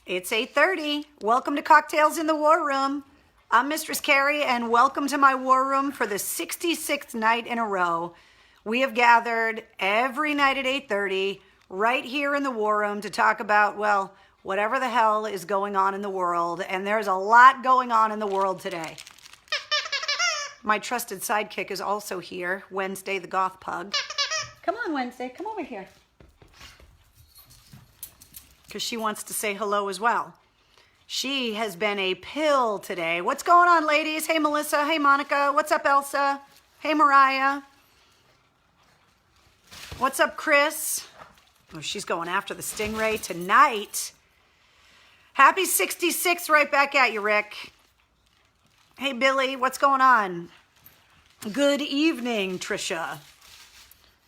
It's 8:30. Welcome to Cocktails in the War Room. I'm Mistress Carrie, and welcome to my war room for the 66th night in a row. We have gathered every night at 8:30 right here in the war room to talk about, well, whatever the hell is going on in the world, and there's a lot going on in the world today. My trusted sidekick is also here, Wednesday the Goth Pug. Come on, Wednesday, come over here. Because she wants to say hello as well. She has been a pill today. What's going on, ladies? Hey, Melissa. Hey, Monica. What's up, Elsa? Hey, Mariah. What's up, Chris? Oh, she's going after the Stingray tonight. Happy 66 right back at you, Rick. Hey, Billy. What's going on? Good evening, Trisha.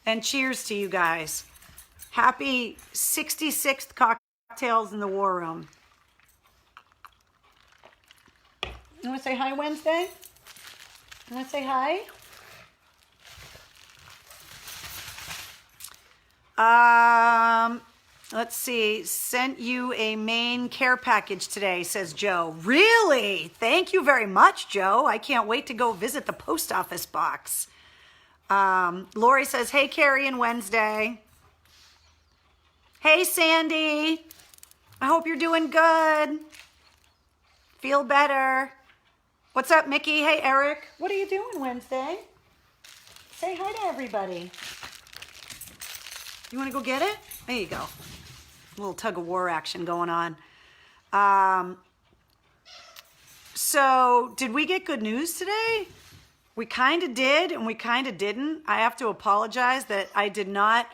And cheers to you guys. Happy 66th Cocktails in the War Room. You want to say hi, Wednesday? You want to say hi? Let's see. Sent you a main care package today, says Joe. Really? Thank you very much, Joe. I can't wait to go visit the post office box. Lori says, hey, Carrie and Wednesday. Hey, Sandy. I hope you're doing good. Feel better. What's up, Mickey? Hey, Eric. What are you doing Wednesday? Say hi to everybody. You want to go get it? There you go. A little tug of war action going on. So did we get good news today? We kind of did and we kind of didn't. I have to apologize that I did not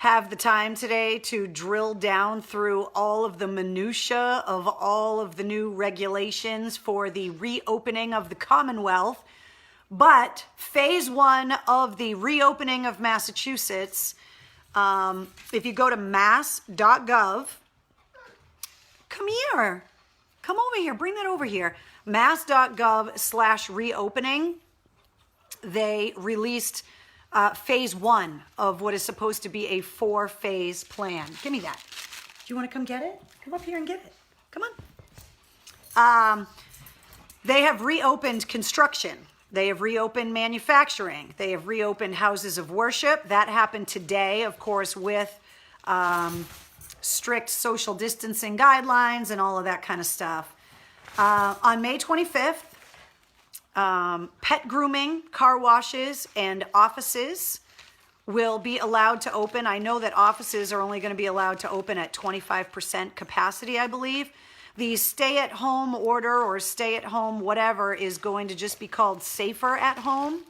have the time today to drill down through all of the minutia of all of the new regulations for the reopening of the Commonwealth. But phase one of the reopening of Massachusetts, if you go to mass.gov, come here, come over here, bring that over here, mass.gov/reopening, they released phase one of what is supposed to be a 4-phase plan. Give me that. Do you want to come get it? Come up here and get it. Come on. They have reopened construction. They have reopened manufacturing. They have reopened houses of worship. That happened today, of course, with strict social distancing guidelines and all of that kind of stuff. On May 25th, pet grooming, car washes, and offices will be allowed to open. I know that offices are only going to be allowed to open at 25% capacity, I believe. The stay-at-home order or stay-at-home whatever is going to just be called safer at home.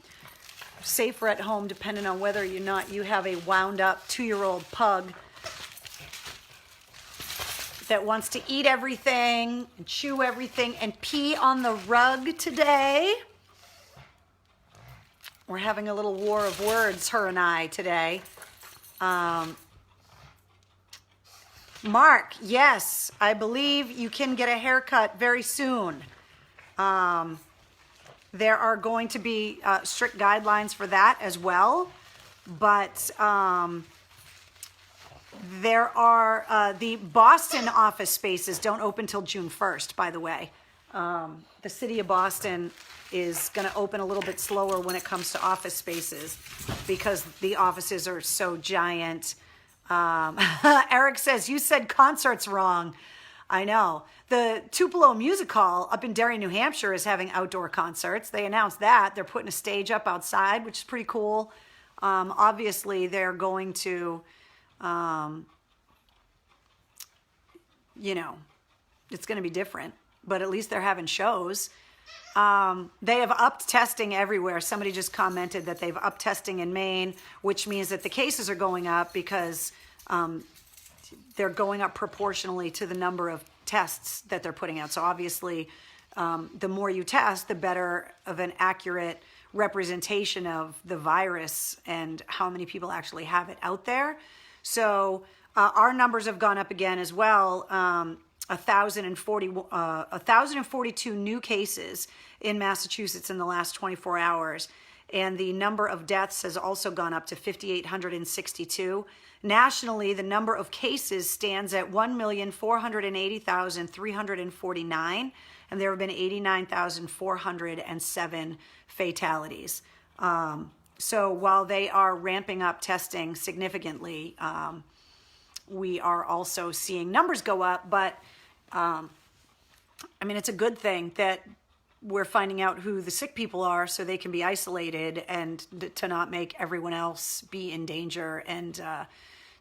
Safer at home, depending on whether or not you have a wound-up 2-year-old pug that wants to eat everything and chew everything and pee on the rug today. We're having a little war of words, her and I, today. Mark, yes, I believe you can get a haircut very soon. There are going to be strict guidelines for that as well. But there are the Boston office spaces don't open till June 1st, by the way. The city of Boston is going to open a little bit slower when it comes to office spaces because the offices are so giant. Eric says, you said concerts wrong. I know. The Tupelo Music Hall up in Derry, New Hampshire is having outdoor concerts. They announced that. They're putting a stage up outside, which is pretty cool. Obviously, they're going to, it's going to be different, but at least they're having shows. They have upped testing everywhere. Somebody just commented that they've upped testing in Maine, which means that the cases are going up because they're going up proportionally to the number of tests that they're putting out. So obviously, the more you test, the better of an accurate representation of the virus and how many people actually have it out there. So our numbers have gone up again as well. 1,042 new cases in Massachusetts in the last 24 hours. And the number of deaths has also gone up to 5,862. Nationally, the number of cases stands at 1,480,349, and there have been 89,407 fatalities. So while they are ramping up testing significantly, we are also seeing numbers go up, but I mean, it's a good thing that we're finding out who the sick people are so they can be isolated and to not make everyone else be in danger and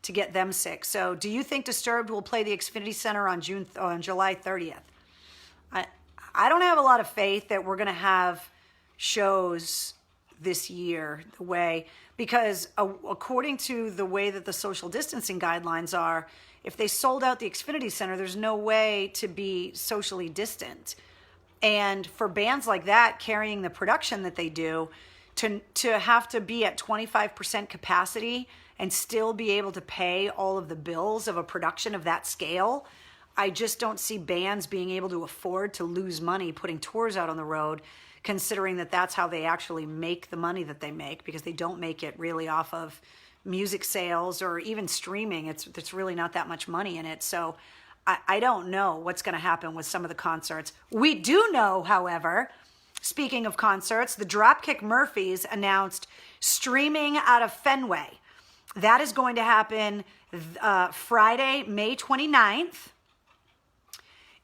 to get them sick. So do you think Disturbed will play the Xfinity Center on July 30th? I don't have a lot of faith that we're going to have shows this year the way, because according to the way that the social distancing guidelines are, if they sold out the Xfinity Center, there's no way to be socially distant. And for bands like that carrying the production that they do, to have to be at 25% capacity and still be able to pay all of the bills of a production of that scale, I just don't see bands being able to afford to lose money putting tours out on the road, considering that that's how they actually make the money that they make, because they don't make it really off of music sales or even streaming. It's really not that much money in it. So I don't know what's going to happen with some of the concerts. We do know, however, speaking of concerts, the Dropkick Murphys announced streaming out of Fenway. That is going to happen Friday, May 29th.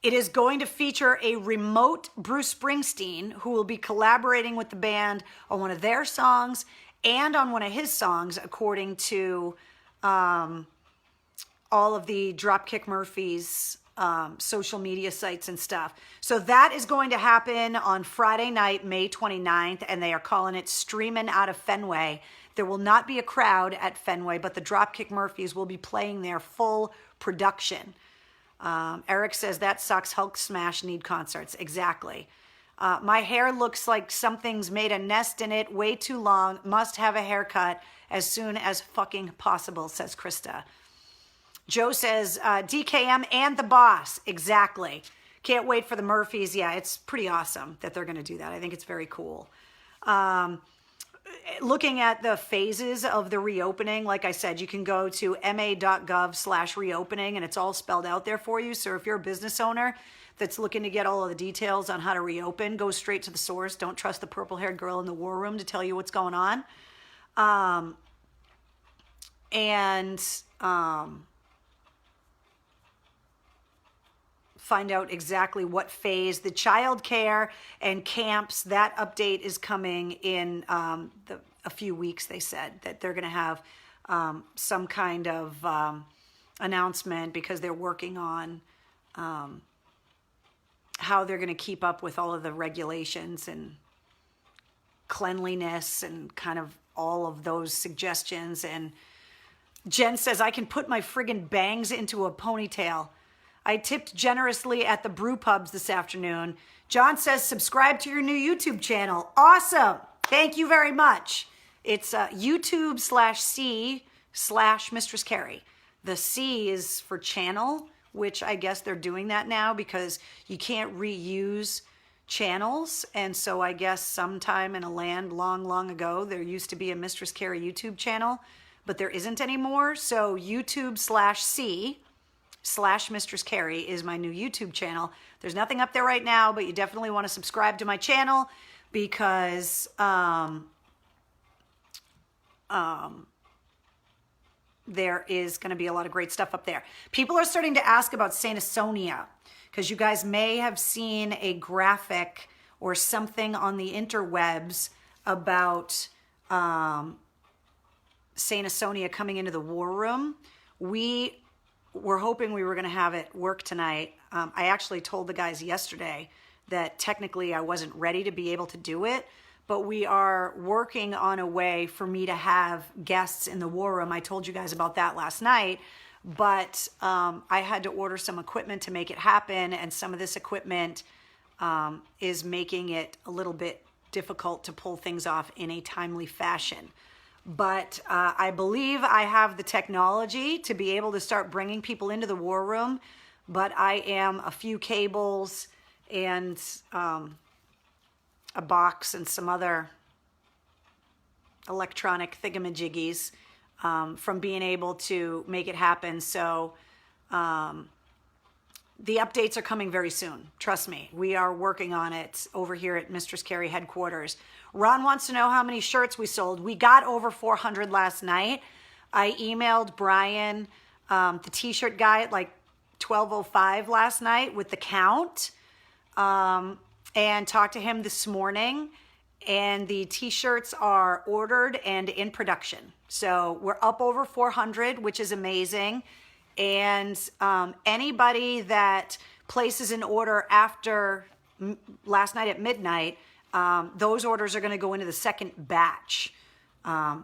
It is going to feature a remote Bruce Springsteen, who will be collaborating with the band on one of their songs and on one of his songs, according to all of the Dropkick Murphys social media sites and stuff. So that is going to happen on Friday night, May 29th, and they are calling it Streamin' Out of Fenway. There will not be a crowd at Fenway, but the Dropkick Murphys will be playing their full production. Eric says, that sucks. Hulk Smash need concerts. Exactly. My hair looks like something's made a nest in it way too long. Must have a haircut as soon as fucking possible, says Krista. Joe says, DKM and the Boss. Exactly. Can't wait for the Murphys. Yeah, it's pretty awesome that they're going to do that. I think it's very cool. Looking at the phases of the reopening, like I said, you can go to ma.gov/reopening and it's all spelled out there for you. So if you're a business owner that's looking to get all of the details on how to reopen, go straight to the source. Don't trust the purple-haired girl in the war room to tell you what's going on. Find out exactly what phase. The child care and camps, that update is coming in a few weeks. They said that they're going to have some kind of announcement, because they're working on how they're going to keep up with all of the regulations and cleanliness and kind of all of those suggestions. And Jen says, I can put my friggin' bangs into a ponytail. I tipped generously at the brew pubs this afternoon. John says, subscribe to your new YouTube channel. Awesome. Thank you very much. It's YouTube/C/Mistress Carrie. The C is for channel, which I guess they're doing that now because you can't reuse channels. And so I guess sometime in a land long, long ago, there used to be a Mistress Carrie YouTube channel, but there isn't anymore. So YouTube/C/Mistress Carrie is my new YouTube channel. There's nothing up there right now, but you definitely want to subscribe to my channel because there is going to be a lot of great stuff up there. People are starting to ask about Saint Asonia, because you guys may have seen a graphic or something on the interwebs about Saint Asonia coming into the war room. We were hoping we were going to have it work tonight. I actually told the guys yesterday that technically I wasn't ready to be able to do it, but we are working on a way for me to have guests in the war room. I told you guys about that last night, but I had to order some equipment to make it happen, and some of this equipment is making it a little bit difficult to pull things off in a timely fashion. But I believe I have the technology to be able to start bringing people into the war room, but I am a few cables and a box and some other electronic thingamajiggies from being able to make it happen. So the updates are coming very soon. Trust me. We are working on it over here at Mistress Carrie headquarters. Ron wants to know how many shirts we sold. We got over 400 last night. I emailed Brian, the t-shirt guy, at like 12:05 last night with the count, and talked to him this morning. And the t-shirts are ordered and in production. So we're up over 400, which is amazing. And anybody that places an order after last night at midnight, those orders are going to go into the second batch.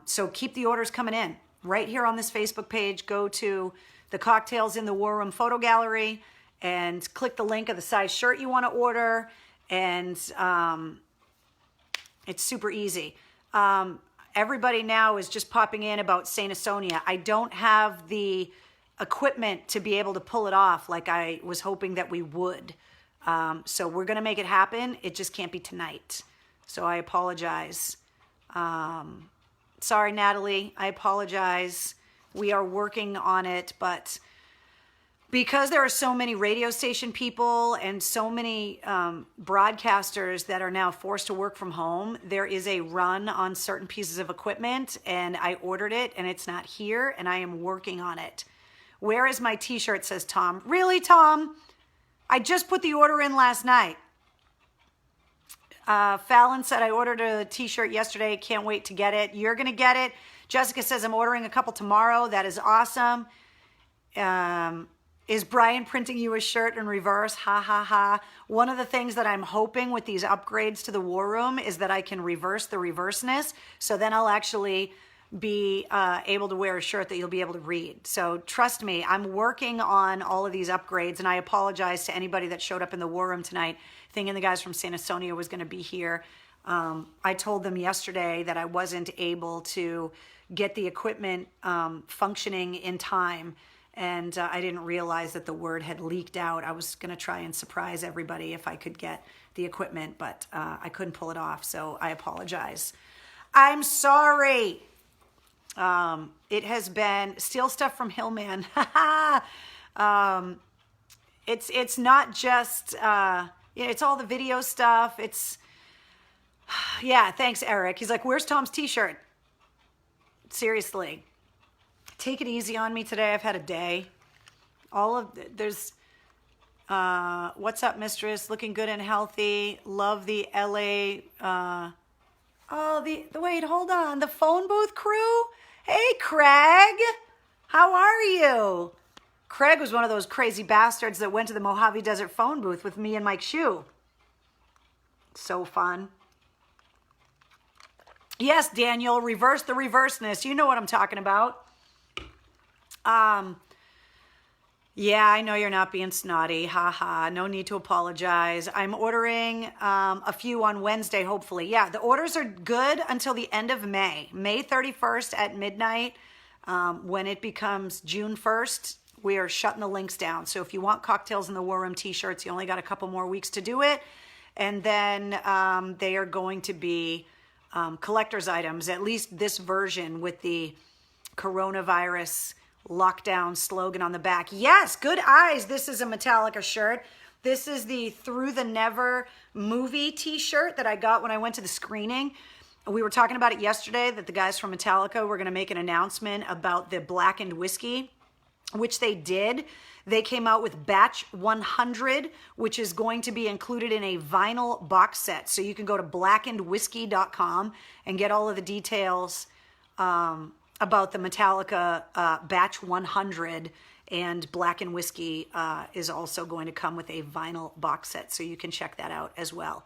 So keep the orders coming in. Right here on this Facebook page, go to the Cocktails in the War Room photo gallery and click the link of the size shirt you want to order. And it's super easy. Everybody now is just popping in about Saint Asonia. I don't have the equipment to be able to pull it off like I was hoping that we would. So we're going to make it happen. It just can't be tonight. So I apologize. Sorry, Natalie. I apologize. We are working on it, but because there are so many radio station people and so many broadcasters that are now forced to work from home, there is a run on certain pieces of equipment, and I ordered it, and it's not here, and I am working on it. Where is my t-shirt, says Tom. Really, Tom? I just put the order in last night. Fallon said, I ordered a t-shirt yesterday. Can't wait to get it. You're going to get it. Jessica says, I'm ordering a couple tomorrow. That is awesome. Is Brian printing you a shirt in reverse? Ha, ha, ha. One of the things that I'm hoping with these upgrades to the War Room is that I can reverse the reverseness. So then I'll actually be able to wear a shirt that you'll be able to read. So trust me, I'm working on all of these upgrades, and I apologize to anybody that showed up in the War Room tonight thinking the guys from Saint Asonia was going to be here. I told them yesterday that I wasn't able to get the equipment functioning in time, and I didn't realize that the word had leaked out. I was going to try and surprise everybody if I could get the equipment, but I couldn't pull it off, so I apologize. I'm sorry. It has been steal stuff from Hillman. It's not just it's all the video stuff. It's yeah, thanks, Eric. He's like, where's Tom's t-shirt? Seriously, take it easy on me today. I've had a day. There's what's up, mistress? Looking good and healthy. Love the LA wait, hold on. The phone booth crew? Hey, Craig. How are you? Craig was one of those crazy bastards that went to the Mojave Desert phone booth with me and Mike Shue. So fun. Yes, Daniel, reverse the reverseness. You know what I'm talking about. Yeah, I know you're not being snotty. Ha. No need to apologize. I'm ordering a few on Wednesday, hopefully. Yeah, the orders are good until the end of May. May 31st at midnight. When it becomes June 1st, we are shutting the links down. So if you want Cocktails in the War Room t-shirts, you only got a couple more weeks to do it. And then they are going to be collector's items, at least this version with the coronavirus lockdown slogan on the back. Yes, good eyes. This is a Metallica shirt. This is the Through the Never movie t-shirt that I got when I went to the screening. We were talking about it yesterday that the guys from Metallica were going to make an announcement about the blackened whiskey, which they did. They came out with Batch 100, which is going to be included in a vinyl box set. So you can go to blackenedwhiskey.com and get all of the details about the Metallica Batch 100, and Blackened Whiskey is also going to come with a vinyl box set, so you can check that out as well.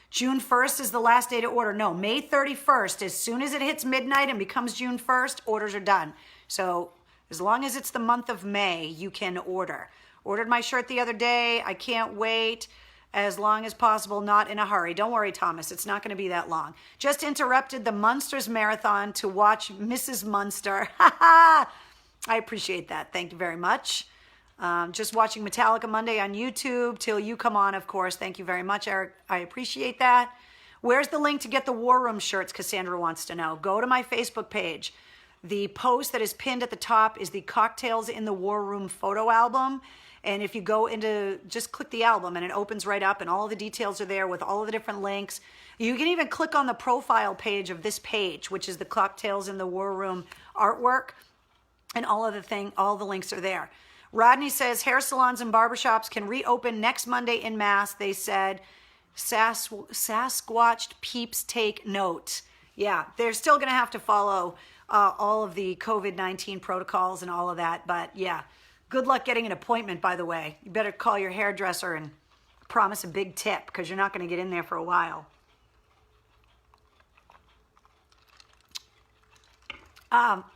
June 1st is the last day to order. No, May 31st. As soon as it hits midnight and becomes June 1st, orders are done. So as long as it's the month of May, you can order. Ordered my shirt the other day. I can't wait. As long as possible, not in a hurry. Don't worry, Thomas, it's not going to be that long. Just interrupted the Munsters Marathon to watch Mrs. Munster. I appreciate that. Thank you very much. Just watching Metallica Monday on YouTube till you come on, of course. Thank you very much, Eric. I appreciate that. Where's the link to get the War Room shirts? Cassandra wants to know. Go to my Facebook page. The post that is pinned at the top is the Cocktails in the War Room photo album. And if you go into, just click the album and it opens right up and all the details are there with all of the different links. You can even click on the profile page of this page, which is the Cocktails in the War Room artwork, and all the links are there. Rodney says hair salons and barbershops can reopen next Monday in Mass. They said Sasquatch peeps take note. Yeah, they're still going to have to follow all of the COVID-19 protocols and all of that. But yeah, good luck getting an appointment, by the way. You better call your hairdresser and promise a big tip because you're not going to get in there for a while.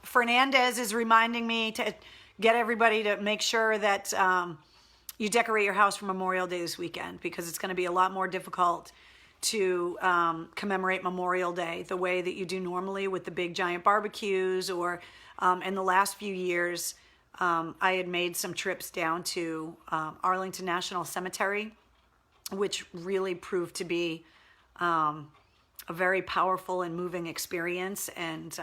Fernandez is reminding me to get everybody to make sure that you decorate your house for Memorial Day this weekend, because it's going to be a lot more difficult to commemorate Memorial Day the way that you do normally with the big giant barbecues. Or in the last few years, I had made some trips down to Arlington National Cemetery, which really proved to be a very powerful and moving experience. And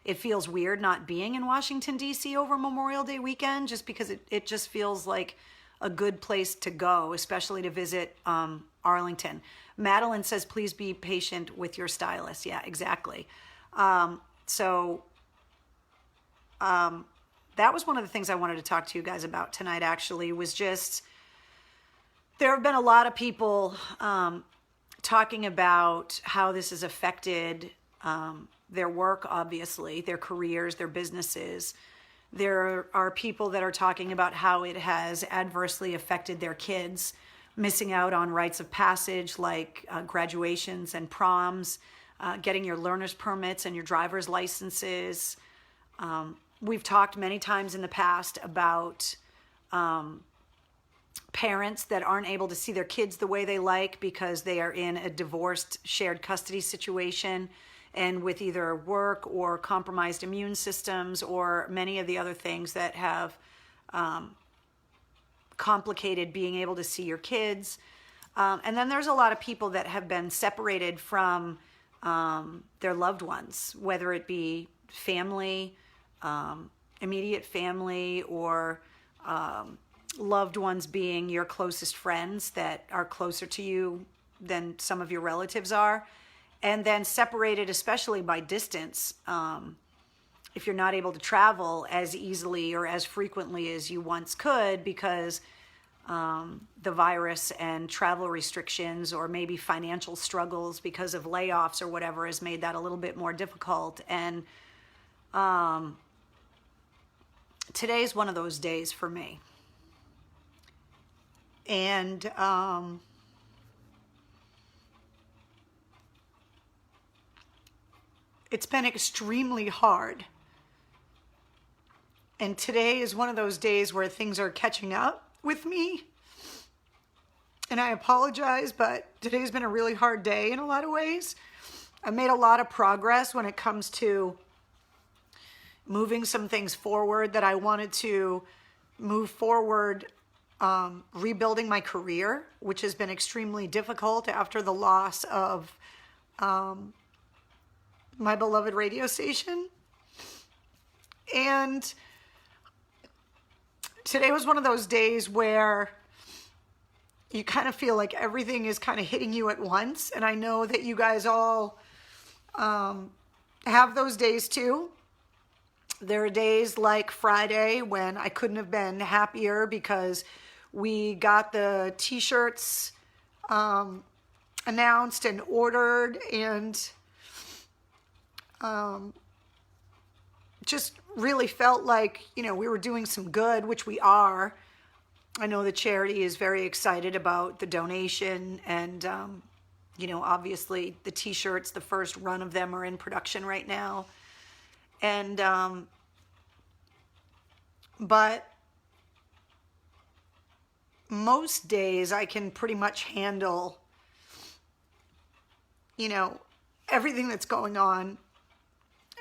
it feels weird not being in Washington, D.C. over Memorial Day weekend, just because it just feels like a good place to go, especially to visit Arlington. Madeline says, please be patient with your stylist. Yeah, exactly. That was one of the things I wanted to talk to you guys about tonight, actually, was just, there have been a lot of people talking about how this has affected their work, obviously, their careers, their businesses. There are people that are talking about how it has adversely affected their kids, missing out on rites of passage like graduations and proms, getting your learner's permits and your driver's licenses. We've talked many times in the past about parents that aren't able to see their kids the way they like because they are in a divorced shared custody situation, and with either work or compromised immune systems or many of the other things that have complicated being able to see your kids. And then there's a lot of people that have been separated from their loved ones, whether it be family, immediate family, or loved ones being your closest friends that are closer to you than some of your relatives are. And then separated, especially by distance, if you're not able to travel as easily or as frequently as you once could because the virus and travel restrictions, or maybe financial struggles because of layoffs or whatever, has made that a little bit more difficult. And today's one of those days for me. And it's been extremely hard. And today is one of those days where things are catching up with me. And I apologize, but today's been a really hard day in a lot of ways. I made a lot of progress when it comes to moving some things forward that I wanted to move forward, rebuilding my career, which has been extremely difficult after the loss of my beloved radio station. And today was one of those days where you kind of feel like everything is kind of hitting you at once. And I know that you guys all have those days too. There are days like Friday when I couldn't have been happier because we got the t-shirts announced and ordered, and just really felt like, we were doing some good, which we are. I know the charity is very excited about the donation, and, obviously the t-shirts, the first run of them are in production right now. And, but most days I can pretty much handle, everything that's going on.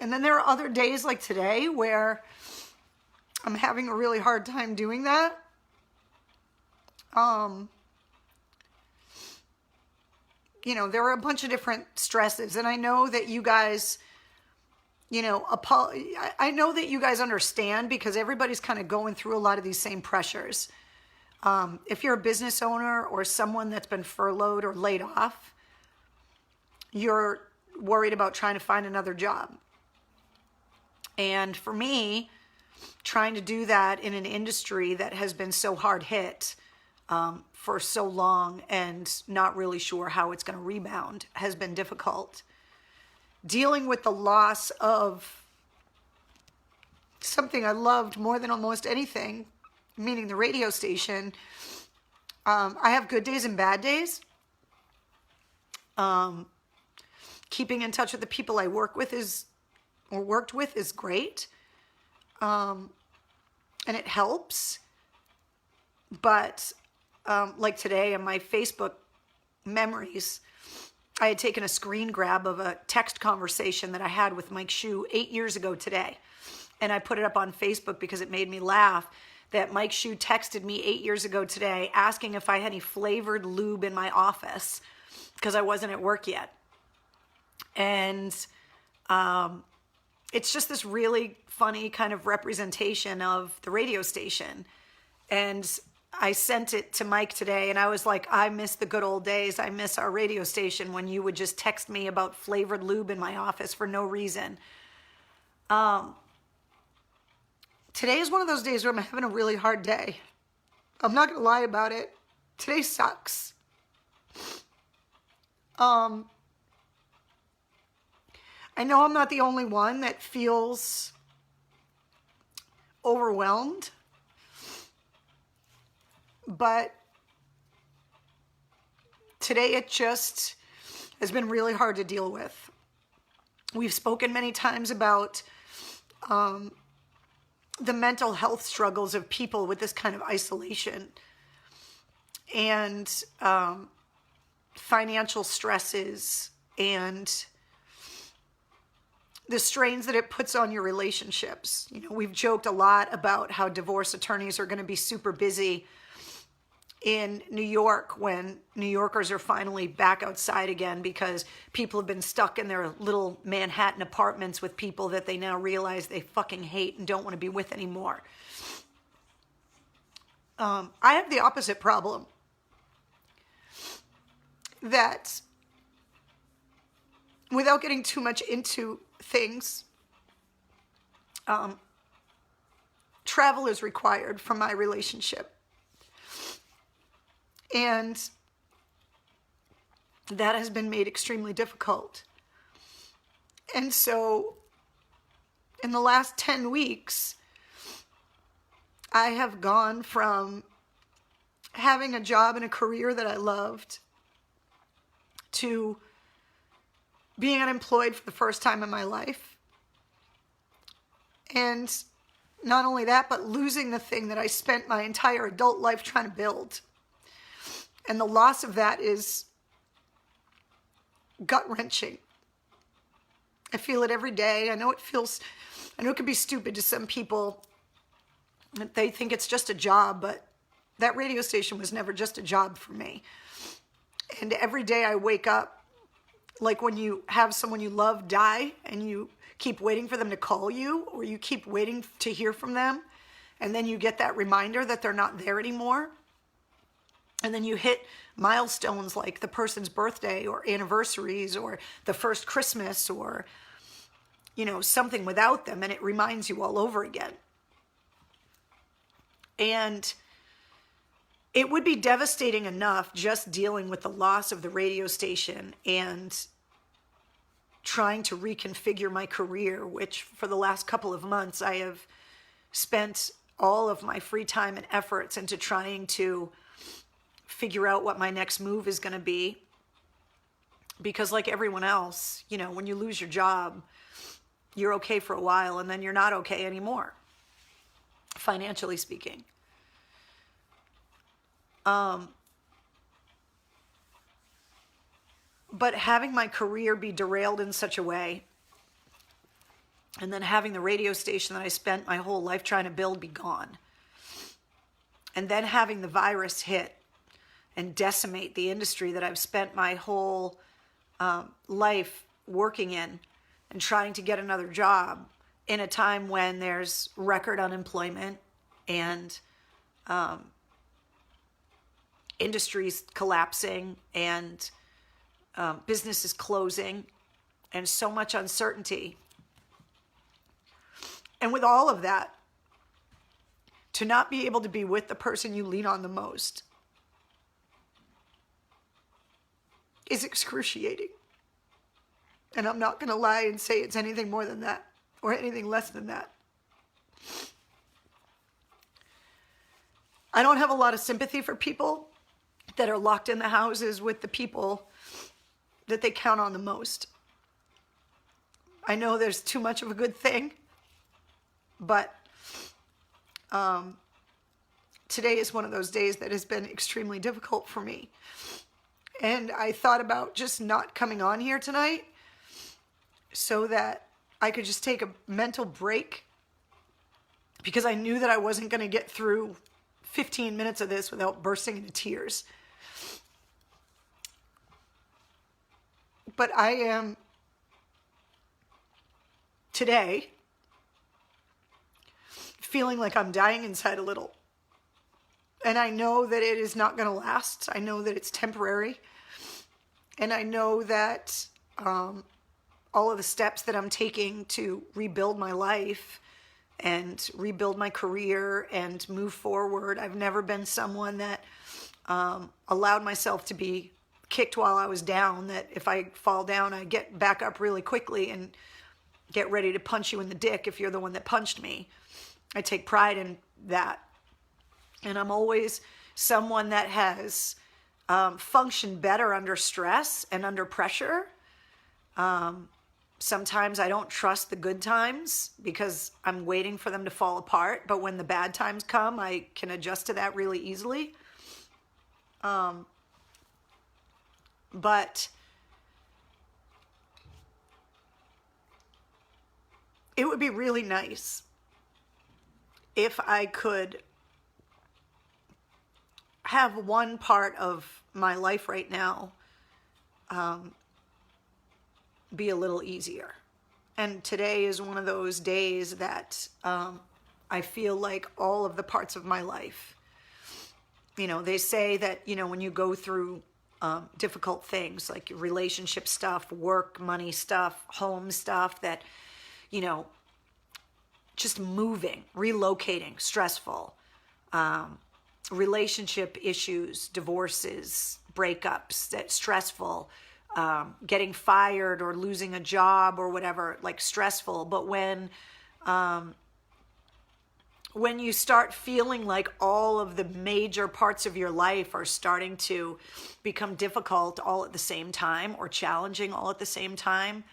And then there are other days like today where I'm having a really hard time doing that. There are a bunch of different stresses, and I know that you guys, I know that you guys understand because everybody's kind of going through a lot of these same pressures. If you're a business owner or someone that's been furloughed or laid off, you're worried about trying to find another job. And for me, trying to do that in an industry that has been so hard hit for so long and not really sure how it's going to rebound has been difficult. Dealing with the loss of something I loved more than almost anything, meaning the radio station. I have good days and bad days. Keeping in touch with the people I worked with is great. And it helps. But like today in my Facebook memories, I had taken a screen grab of a text conversation that I had with Mike Shue 8 years ago today. And I put it up on Facebook because it made me laugh that Mike Shue texted me 8 years ago today asking if I had any flavored lube in my office because I wasn't at work yet. And it's just this really funny kind of representation of the radio station. And I sent it to Mike today and I was like, I miss the good old days. I miss our radio station when you would just text me about flavored lube in my office for no reason. Today is one of those days where I'm having a really hard day. I'm not going to lie about it. Today sucks. I know I'm not the only one that feels overwhelmed. But today it just has been really hard to deal with. We've spoken many times about the mental health struggles of people with this kind of isolation and financial stresses and the strains that it puts on your relationships. We've joked a lot about how divorce attorneys are going to be super busy in New York when New Yorkers are finally back outside again because people have been stuck in their little Manhattan apartments with people that they now realize they fucking hate and don't want to be with anymore. I have the opposite problem. That without getting too much into things, travel is required for my relationship. And that has been made extremely difficult. And so in the last 10 weeks, I have gone from having a job and a career that I loved to being unemployed for the first time in my life. And not only that, but losing the thing that I spent my entire adult life trying to build. And the loss of that is gut-wrenching. I feel it every day. I know it can be stupid to some people. They think it's just a job, but that radio station was never just a job for me. And every day I wake up, like when you have someone you love die and you keep waiting for them to call you or you keep waiting to hear from them, and then you get that reminder that they're not there anymore. And then you hit milestones like the person's birthday or anniversaries or the first Christmas or, something without them, and it reminds you all over again. And it would be devastating enough just dealing with the loss of the radio station and trying to reconfigure my career, which for the last couple of months I have spent all of my free time and efforts into trying to figure out what my next move is going to be. Because like everyone else, when you lose your job, you're okay for a while and then you're not okay anymore, financially speaking. But having my career be derailed in such a way, and then having the radio station that I spent my whole life trying to build be gone, and then having the virus hit and decimate the industry that I've spent my whole life working in and trying to get another job in a time when there's record unemployment and industries collapsing and businesses closing and so much uncertainty. And with all of that, to not be able to be with the person you lean on the most is excruciating. And I'm not going to lie and say it's anything more than that or anything less than that. I don't have a lot of sympathy for people that are locked in the houses with the people that they count on the most. I know there's too much of a good thing, but today is one of those days that has been extremely difficult for me. And I thought about just not coming on here tonight so that I could just take a mental break, because I knew that I wasn't going to get through 15 minutes of this without bursting into tears. But I am today feeling like I'm dying inside a little. And I know that it is not going to last. I know that it's temporary. And I know that all of the steps that I'm taking to rebuild my life and rebuild my career and move forward. I've never been someone that allowed myself to be kicked while I was down, that if I fall down, I get back up really quickly and get ready to punch you in the dick if you're the one that punched me. I take pride in that. And I'm always someone that has functioned better under stress and under pressure. Sometimes I don't trust the good times because I'm waiting for them to fall apart. But when the bad times come, I can adjust to that really easily. But it would be really nice if I could have one part of my life right now be a little easier. And today is one of those days that I feel like all of the parts of my life, you know, they say that, you know, when you go through difficult things like relationship stuff, work, money stuff, home stuff, that, you know, just moving, relocating, stressful, relationship issues, divorces, breakups, that's stressful, getting fired or losing a job or whatever, like stressful. But when you start feeling like all of the major parts of your life are starting to become difficult all at the same time or challenging all at the same time,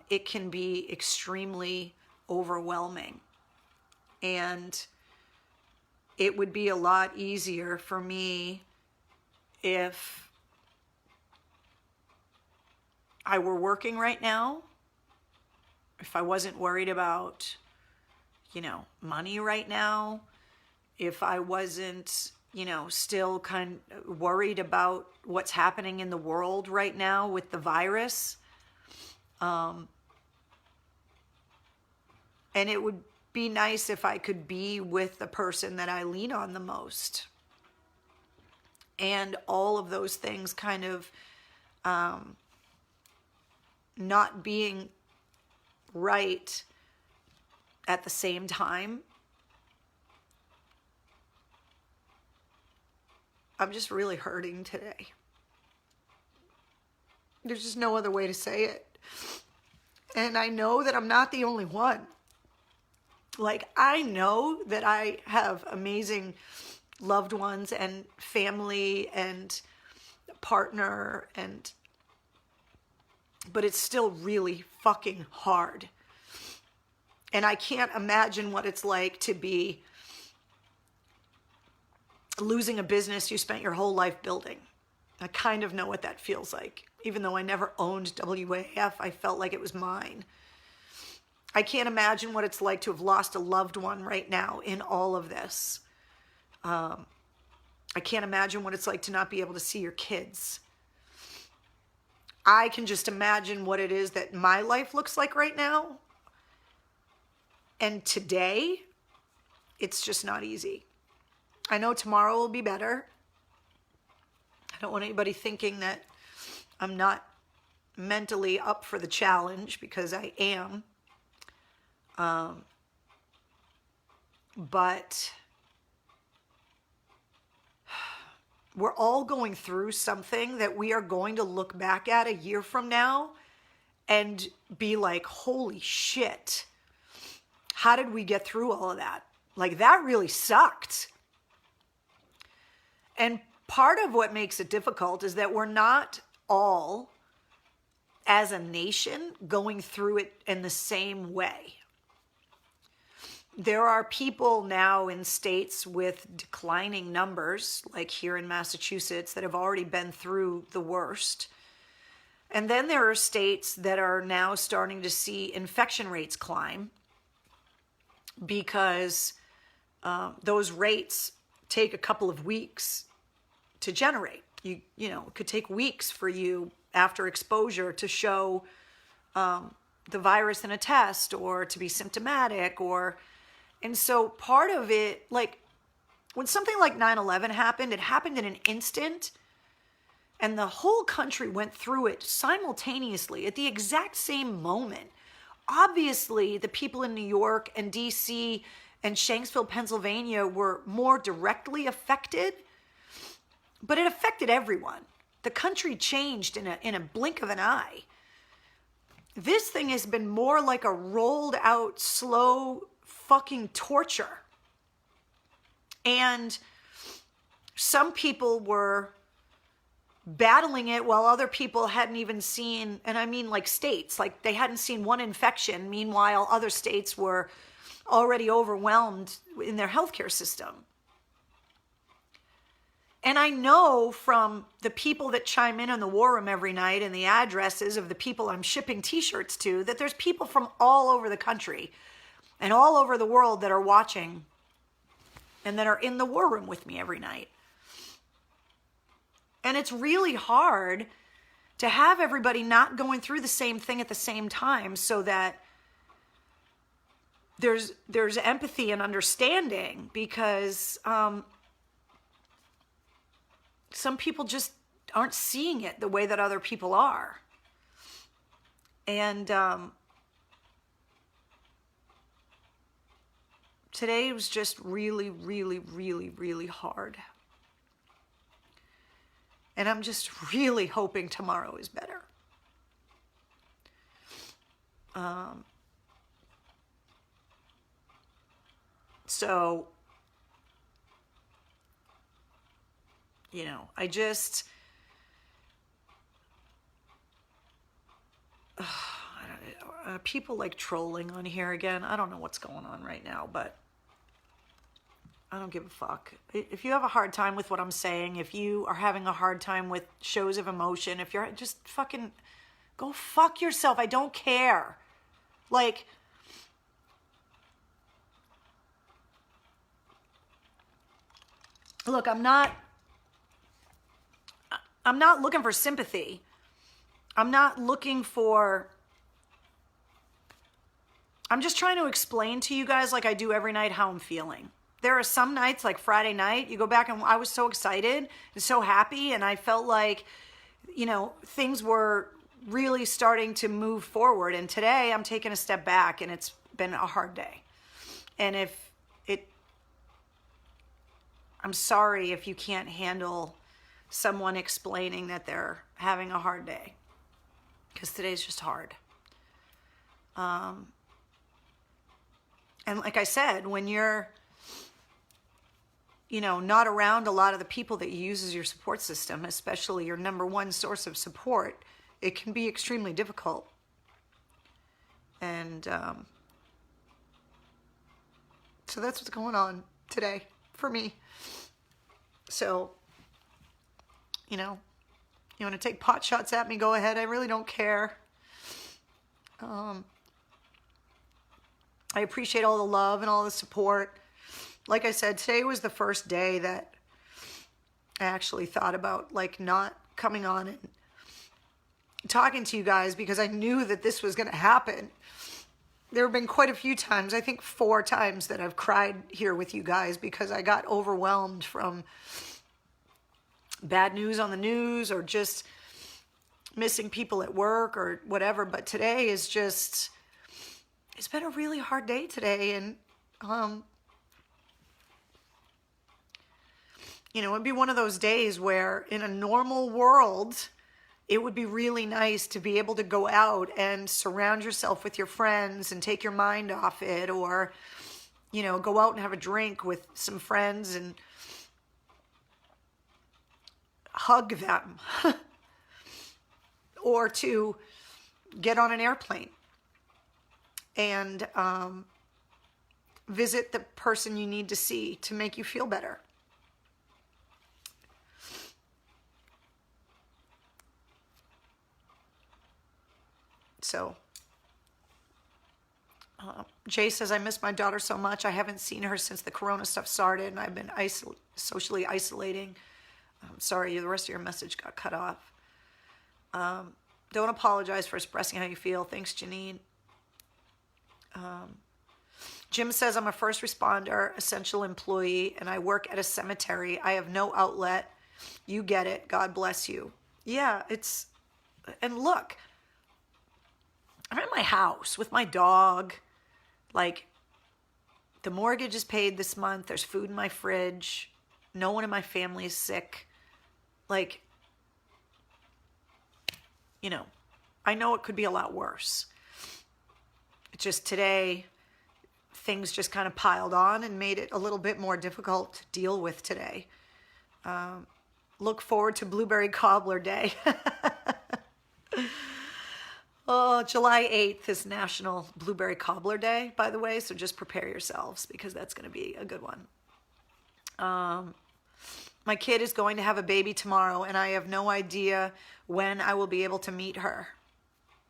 it can be extremely overwhelming. And it would be a lot easier for me if I were working right now, if I wasn't worried about, you know, money right now, if I wasn't, you know, still kind of worried about what's happening in the world right now with the virus. And it would be nice if I could be with the person that I lean on the most. And all of those things kind of not being right at the same time. I'm just really hurting today. There's just no other way to say it. And I know that I'm not the only one. Like, I know that I have amazing loved ones and family and partner, but it's still really fucking hard. And I can't imagine what it's like to be losing a business you spent your whole life building. I kind of know what that feels like. Even though I never owned WAF, I felt like it was mine. I can't imagine what it's like to have lost a loved one right now in all of this. I can't imagine what it's like to not be able to see your kids. I can just imagine what it is that my life looks like right now. And today, it's just not easy. I know tomorrow will be better. I don't want anybody thinking that I'm not mentally up for the challenge, because I am. But we're all going through something that we are going to look back at a year from now and be like, holy shit, how did we get through all of that? Like, that really sucked. And part of what makes it difficult is that we're not all, as a nation, going through it in the same way. There are people now in states with declining numbers, like here in Massachusetts, that have already been through the worst. And then there are states that are now starting to see infection rates climb, because those rates take a couple of weeks to generate. You know, it could take weeks for you after exposure to show the virus in a test, or to be symptomatic, and so part of it, like when something like 9/11 happened, it happened in an instant, and the whole country went through it simultaneously at the exact same moment. Obviously, the people in New York and DC and Shanksville, Pennsylvania were more directly affected, but it affected everyone. The country changed in a blink of an eye. This thing has been more like a rolled out, slow fucking torture. And some people were battling it while other people hadn't even seen, and I mean like states, like they hadn't seen one infection. Meanwhile, other states were already overwhelmed in their healthcare system. And I know from the people that chime in on the War Room every night and the addresses of the people I'm shipping t-shirts to, that there's people from all over the country and all over the world that are watching and that are in the War Room with me every night. And it's really hard to have everybody not going through the same thing at the same time, so that there's empathy and understanding, because some people just aren't seeing it the way that other people are. And today was just really, really, really, really hard. And I'm just really hoping tomorrow is better. So, you know, I just, people like trolling on here again. I don't know what's going on right now, but I don't give a fuck. If you have a hard time with what I'm saying, if you are having a hard time with shows of emotion, if you're just fucking go fuck yourself. I don't care. Like, look, I'm not looking for sympathy. I'm just trying to explain to you guys, like I do every night, how I'm feeling. There are some nights, like Friday night, you go back and I was so excited and so happy, and I felt like, you know, things were really starting to move forward. And today I'm taking a step back, and it's been a hard day. And I'm sorry if you can't handle someone explaining that they're having a hard day, because today's just hard. And like I said, when you're, you know, not around a lot of the people that you use as your support system, especially your number one source of support, it can be extremely difficult. And so that's what's going on today for me. So, you know, you want to take pot shots at me, go ahead. I really don't care. I appreciate all the love and all the support. Like I said, today was the first day that I actually thought about, like, not coming on talking to you guys because I knew that this was going to happen. There have been quite a few times, I think 4 times, that I've cried here with you guys because I got overwhelmed from bad news on the news or just missing people at work or whatever. But today is just, it's been a really hard day today. And, you know, it'd be one of those days where in a normal world, it would be really nice to be able to go out and surround yourself with your friends and take your mind off it, or, you know, go out and have a drink with some friends and hug them, or to get on an airplane and visit the person you need to see to make you feel better. So, Jay says, I miss my daughter so much. I haven't seen her since the corona stuff started, and I've been socially isolating. I'm sorry, the rest of your message got cut off. Don't apologize for expressing how you feel. Thanks, Janine. Jim says, I'm a first responder, essential employee, and I work at a cemetery. I have no outlet. You get it. God bless you. Yeah, it's, and look, I'm at my house with my dog. Like, the mortgage is paid this month. There's food in my fridge. No one in my family is sick. Like, you know, I know it could be a lot worse. It's just today, things just kind of piled on and made it a little bit more difficult to deal with today. Look forward to Blueberry Cobbler Day. Oh, July 8th is National Blueberry Cobbler Day, by the way, so just prepare yourselves because that's going to be a good one. My kid is going to have a baby tomorrow, and I have no idea when I will be able to meet her.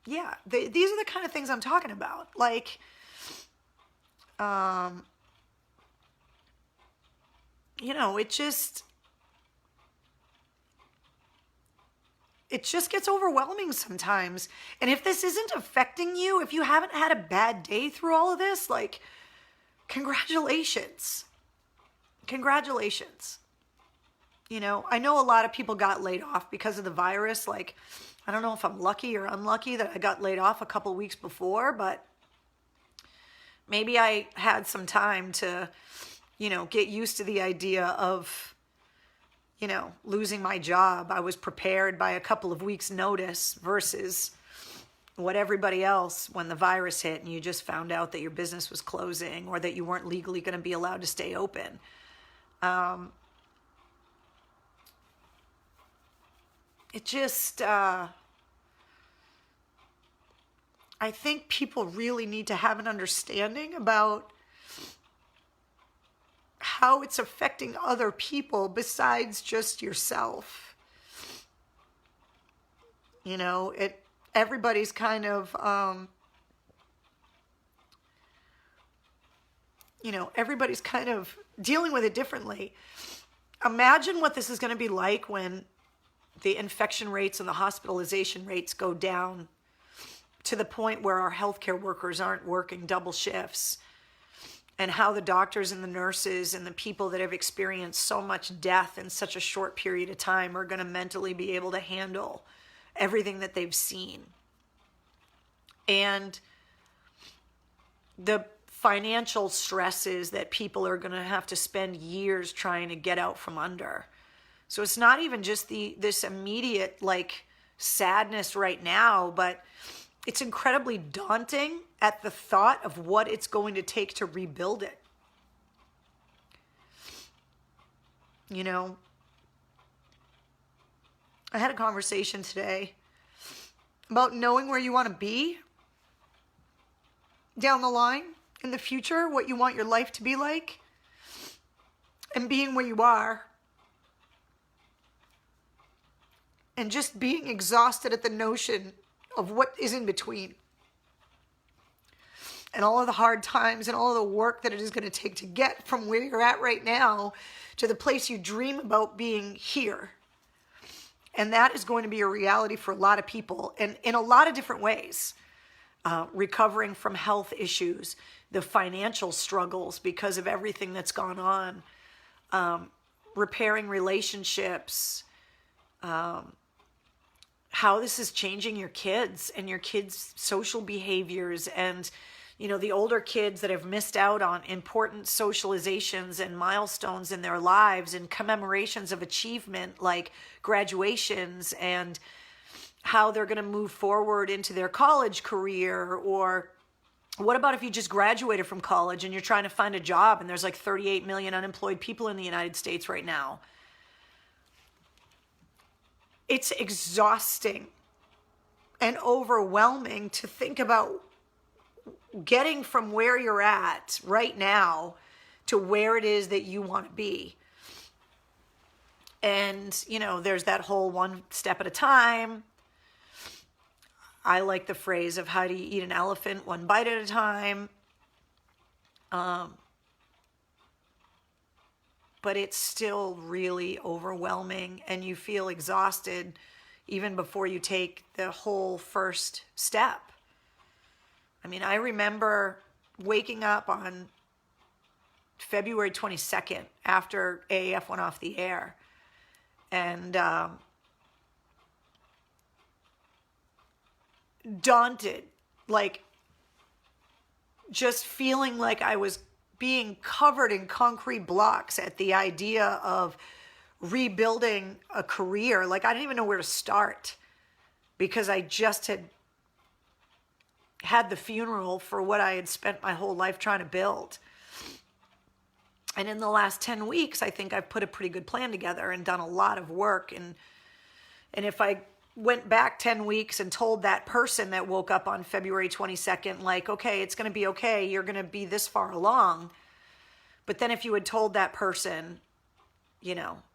Yeah, these are the kind of things I'm talking about. Like, you know, it just gets overwhelming sometimes. And if this isn't affecting you, if you haven't had a bad day through all of this, like, congratulations. Congratulations. You know, I know a lot of people got laid off because of the virus. Like, I don't know if I'm lucky or unlucky that I got laid off a couple weeks before, but maybe I had some time to, you know, get used to the idea of, you know, losing my job. I was prepared by a couple of weeks' notice versus what everybody else, when the virus hit and you just found out that your business was closing or that you weren't legally going to be allowed to stay open. It just, I think people really need to have an understanding about how it's affecting other people besides just yourself. You know, everybody's kind of, you know, everybody's kind of dealing with it differently. Imagine what this is going to be like when the infection rates and the hospitalization rates go down to the point where our healthcare workers aren't working double shifts, and how the doctors and the nurses and the people that have experienced so much death in such a short period of time are going to mentally be able to handle everything that they've seen. And the financial stresses that people are going to have to spend years trying to get out from under. So it's not even just this immediate, like, sadness right now, but it's incredibly daunting at the thought of what it's going to take to rebuild it. You know, I had a conversation today about knowing where you want to be down the line in the future, what you want your life to be like, and being where you are. And just being exhausted at the notion of what is in between. And all of the hard times and all of the work that it is going to take to get from where you're at right now to the place you dream about being here. And that is going to be a reality for a lot of people and in a lot of different ways. Recovering from health issues, the financial struggles because of everything that's gone on, repairing relationships, how this is changing your kids and your kids' social behaviors, and the older kids that have missed out on important socializations and milestones in their lives and commemorations of achievement like graduations, and how they're going to move forward into their college career. Or what about if you just graduated from college and you're trying to find a job and there's like 38 million unemployed people in the United States right now? It's exhausting and overwhelming to think about getting from where you're at right now to where it is that you want to be. And, there's that whole one step at a time. I like the phrase of how do you eat an elephant one bite at a time. But it's still really overwhelming, and you feel exhausted even before you take the whole first step. I mean, I remember waking up on February 22nd after AAF went off the air, and daunted, like just feeling like I was being covered in concrete blocks at the idea of rebuilding a career. Like I didn't even know where to start because I just had the funeral for what I had spent my whole life trying to build. And in the last 10 weeks, I think I've put a pretty good plan together and done a lot of work. And if I went back 10 weeks and told that person that woke up on February 22nd, like, okay, it's going to be okay, you're going to be this far along. But then if you had told that person,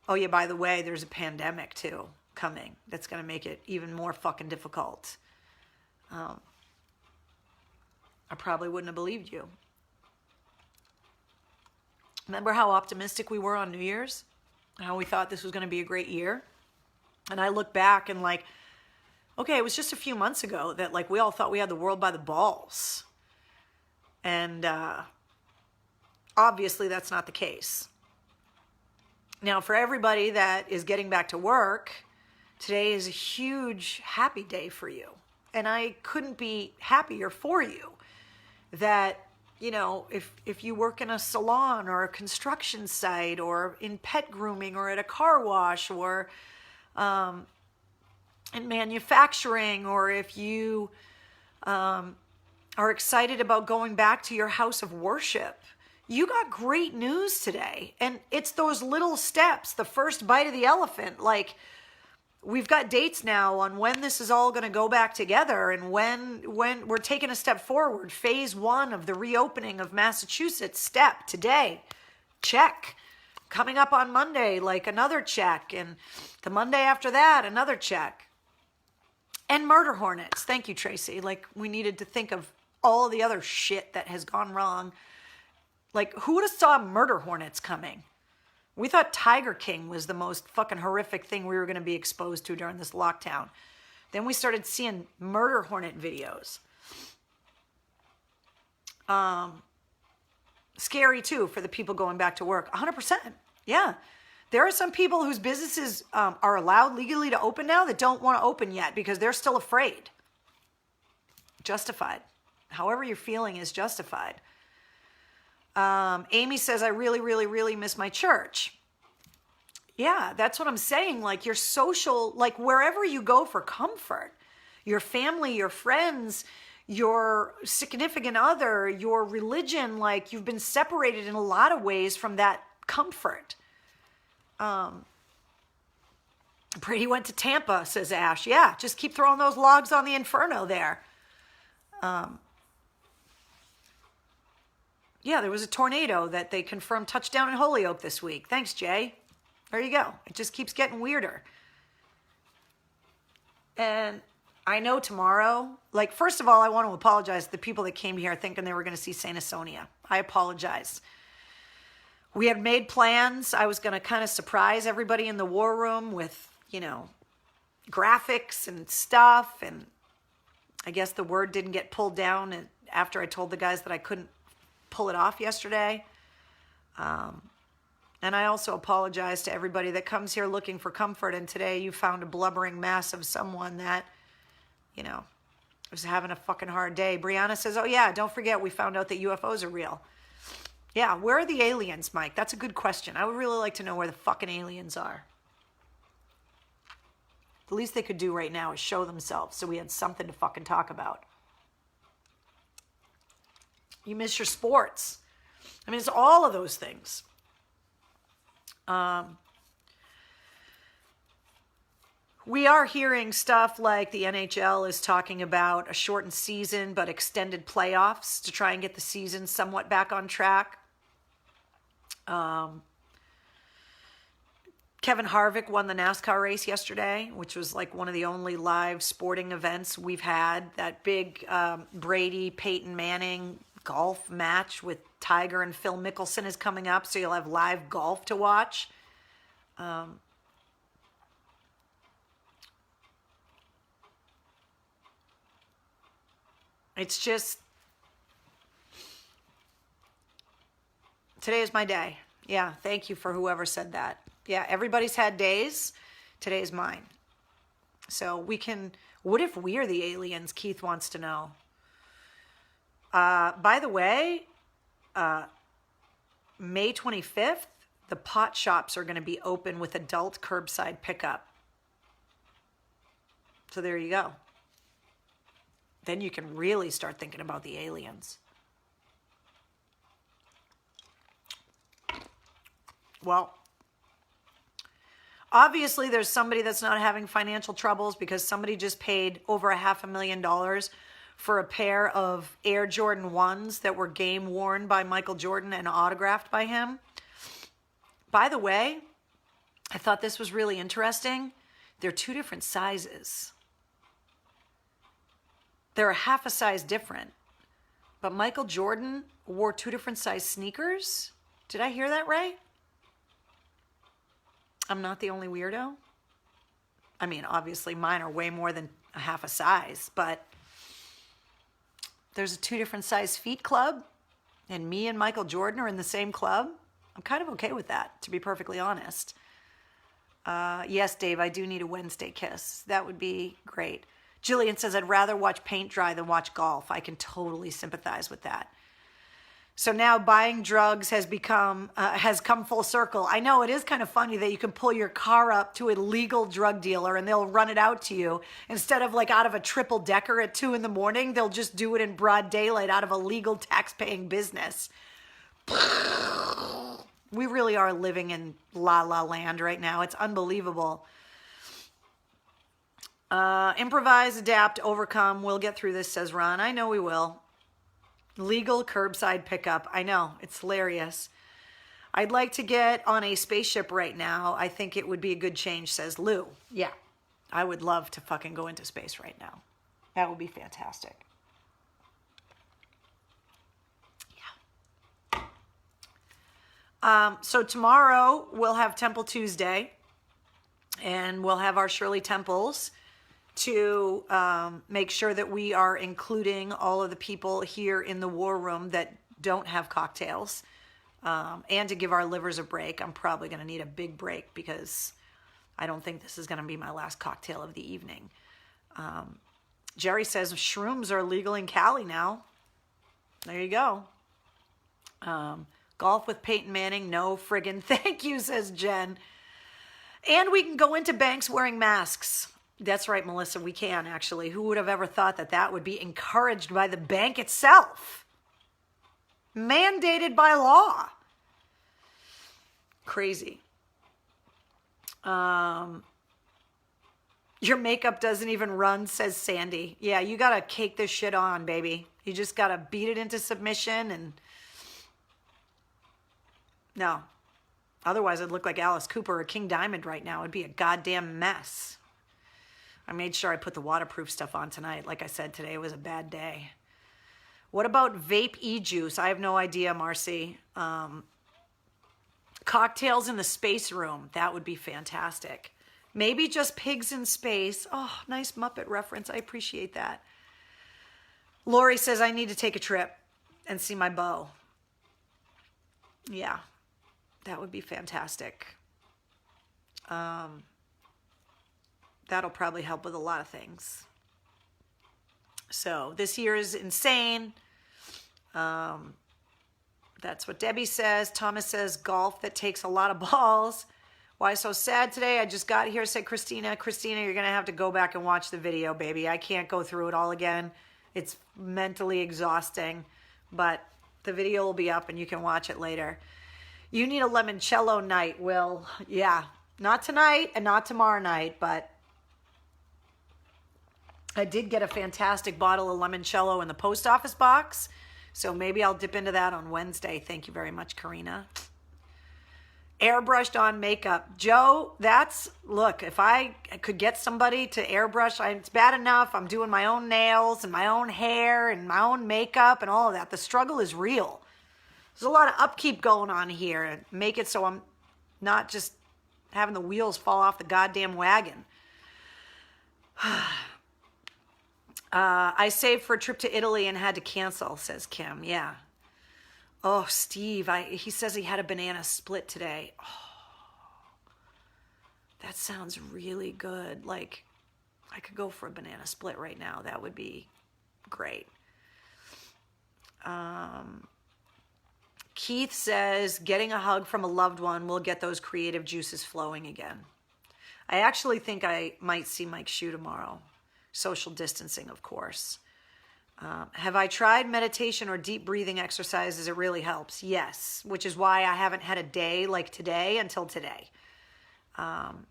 oh yeah, by the way, there's a pandemic too coming that's going to make it even more fucking difficult, I probably wouldn't have believed you. Remember how optimistic we were on New Year's? How we thought this was going to be a great year? And I look back and like, okay, it was just a few months ago that like we all thought we had the world by the balls. And obviously that's not the case. Now, for everybody that is getting back to work, today is a huge happy day for you. And I couldn't be happier for you that, if you work in a salon or a construction site or in pet grooming or at a car wash or in manufacturing, or if you are excited about going back to your house of worship, you got great news today. And it's those little steps, the first bite of the elephant. Like, we've got dates now on when this is all going to go back together, and when we're taking a step forward. Phase 1 of the reopening of Massachusetts, step today, check. Coming up on Monday, like another check. And the Monday after that, another check. And murder hornets. Thank you, Tracy. Like, we needed to think of all the other shit that has gone wrong. Like, who would have saw murder hornets coming? We thought Tiger King was the most fucking horrific thing we were going to be exposed to during this lockdown. Then we started seeing murder hornet videos. Scary too for the people going back to work. 100%. Yeah. There are some people whose businesses are allowed legally to open now that don't want to open yet because they're still afraid. Justified. However you're feeling is justified. Amy says, I really, really, really miss my church. Yeah, that's what I'm saying. Like, your social, like wherever you go for comfort, your family, your friends, your significant other, your religion, like you've been separated in a lot of ways from that comfort. Brady went to Tampa, says Ash. Yeah, just keep throwing those logs on the inferno there. Yeah, there was a tornado that they confirmed touchdown in Holyoke this week. Thanks, Jay. There you go. It just keeps getting weirder. And I know tomorrow, like, first of all, I want to apologize to the people that came here thinking they were going to see Saint Asonia. I apologize. We had made plans. I was going to kind of surprise everybody in the war room with, graphics and stuff. And I guess the word didn't get pulled down after I told the guys that I couldn't pull it off yesterday. And I also apologize to everybody that comes here looking for comfort. And today you found a blubbering mess of someone that, was having a fucking hard day. Brianna says, oh yeah, don't forget we found out that UFOs are real. Yeah, where are the aliens, Mike? That's a good question. I would really like to know where the fucking aliens are. The least they could do right now is show themselves so we had something to fucking talk about. You miss your sports. I mean, it's all of those things. We are hearing stuff like the NHL is talking about a shortened season but extended playoffs to try and get the season somewhat back on track. Kevin Harvick won the NASCAR race yesterday, which was like one of the only live sporting events we've had. That big Brady, Peyton Manning golf match with Tiger and Phil Mickelson is coming up, so you'll have live golf to watch. It's just, today is my day. Yeah, thank you for whoever said that. Yeah, everybody's had days. Today is mine. So we can, what if we are the aliens? Keith wants to know. By the way, May 25th, the pot shops are going to be open with adult curbside pickup. So there you go. Then you can really start thinking about the aliens. Well, obviously there's somebody that's not having financial troubles because somebody just paid over $500,000 for a pair of Air Jordan 1s that were game worn by Michael Jordan and autographed by him. By the way, I thought this was really interesting. They're two different sizes. They're a half a size different. But Michael Jordan wore two different size sneakers? Did I hear that right? I'm not the only weirdo. I mean, obviously mine are way more than a half a size, but there's a two different size feet club, and me and Michael Jordan are in the same club. I'm kind of okay with that, to be perfectly honest. Yes, Dave, I do need a Wednesday kiss. That would be great. Jillian says, I'd rather watch paint dry than watch golf. I can totally sympathize with that. So now buying drugs has come full circle. I know it is kind of funny that you can pull your car up to a legal drug dealer and they'll run it out to you. Instead of like out of a triple decker at 2 a.m, they'll just do it in broad daylight out of a legal tax-paying business. We really are living in la la land right now. It's unbelievable. Improvise, adapt, overcome. We'll get through this, says Ron. I know we will. Legal curbside pickup. I know. It's hilarious. I'd like to get on a spaceship right now. I think it would be a good change, says Lou. Yeah. I would love to fucking go into space right now. That would be fantastic. Yeah. So tomorrow we'll have Temple Tuesday. And we'll have our Shirley Temples to make sure that we are including all of the people here in the war room that don't have cocktails, and to give our livers a break. I'm probably going to need a big break because I don't think this is going to be my last cocktail of the evening. Jerry says shrooms are legal in Cali now. There you go. Golf with Peyton Manning, no friggin' thank you, says Jen. And we can go into banks wearing masks. That's right, Melissa, we can actually. Who would have ever thought that that would be encouraged by the bank itself? Mandated by law. Crazy. Your makeup doesn't even run, says Sandy. Yeah, you got to cake this shit on, baby. You just got to beat it into submission and... No. Otherwise, I'd look like Alice Cooper or King Diamond right now. It'd be a goddamn mess. I made sure I put the waterproof stuff on tonight. Like I said, today was a bad day. What about vape e-juice? I have no idea, Marcy. Cocktails in the space room. That would be fantastic. Maybe just pigs in space. Oh, nice Muppet reference. I appreciate that. Lori says, I need to take a trip and see my beau. Yeah, that would be fantastic. That'll probably help with a lot of things. So this year is insane. That's what Debbie says. Thomas says, golf that takes a lot of balls. Why so sad today? I just got here, said Christina. Christina, you're going to have to go back and watch the video, baby. I can't go through it all again. It's mentally exhausting, but the video will be up and you can watch it later. You need a limoncello night, Will. Yeah, not tonight and not tomorrow night, but I did get a fantastic bottle of limoncello in the post office box, so maybe I'll dip into that on Wednesday. Thank you very much, Karina. Airbrushed on makeup. Joe, look, if I could get somebody to airbrush, it's bad enough. I'm doing my own nails and my own hair and my own makeup and all of that. The struggle is real. There's a lot of upkeep going on here and make it so I'm not just having the wheels fall off the goddamn wagon. I saved for a trip to Italy and had to cancel, says Kim. Yeah. Oh, Steve, he says he had a banana split today. Oh, that sounds really good. Like, I could go for a banana split right now. That would be great. Keith says, getting a hug from a loved one will get those creative juices flowing again. I actually think I might see Mike Shue tomorrow. Social distancing, of course. Have I tried meditation or deep breathing exercises? It really helps. Yes, which is why I haven't had a day like today until today. Am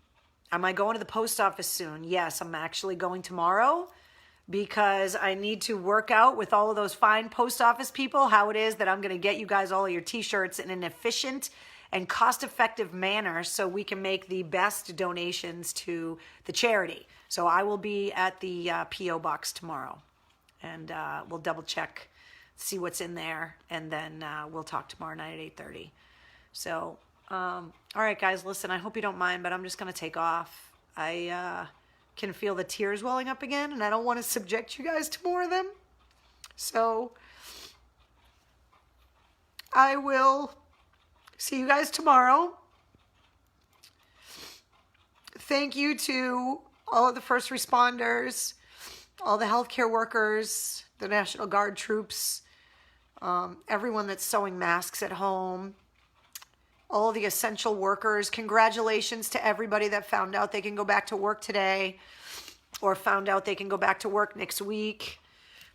I going to the post office soon? Yes, I'm actually going tomorrow because I need to work out with all of those fine post office people how it is that I'm going to get you guys all of your t-shirts in an efficient and cost-effective manner so we can make the best donations to the charity. So I will be at the P.O. box tomorrow. And we'll double check, see what's in there, and then we'll talk tomorrow night at 8:30. So, all right, guys, listen, I hope you don't mind, but I'm just going to take off. I can feel the tears welling up again, and I don't want to subject you guys to more of them. So, I will see you guys tomorrow. Thank you to all of the first responders, all the healthcare workers, the National Guard troops, everyone that's sewing masks at home, all the essential workers. Congratulations to everybody that found out they can go back to work today or found out they can go back to work next week.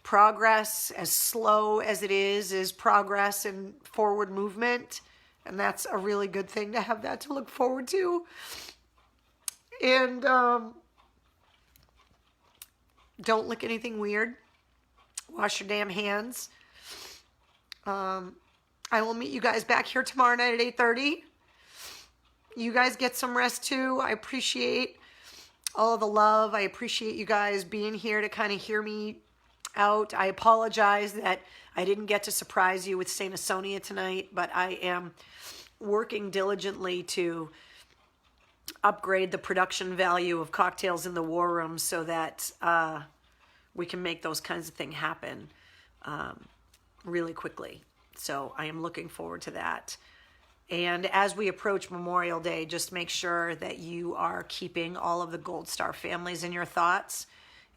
Progress, as slow as it is progress and forward movement. And that's a really good thing to have that to look forward to. And don't lick anything weird. Wash your damn hands. I will meet you guys back here tomorrow night at 8:30. You guys get some rest too. I appreciate all of the love. I appreciate you guys being here to kind of hear me out. I apologize that I didn't get to surprise you with Saint Asonia tonight, but I am working diligently to upgrade the production value of Cocktails in the War Room so that we can make those kinds of things happen really quickly. So I am looking forward to that. And as we approach Memorial Day, just make sure that you are keeping all of the Gold Star families in your thoughts.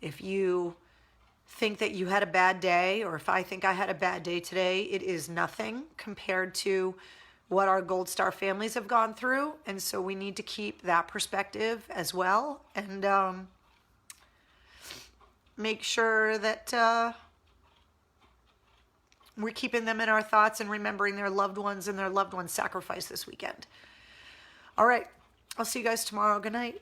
If you think that you had a bad day, or if I think I had a bad day today, it is nothing compared to what our Gold Star families have gone through. And so we need to keep that perspective as well. And make sure that we're keeping them in our thoughts and remembering their loved ones and their loved ones' sacrifice this weekend. All right. I'll see you guys tomorrow. Good night.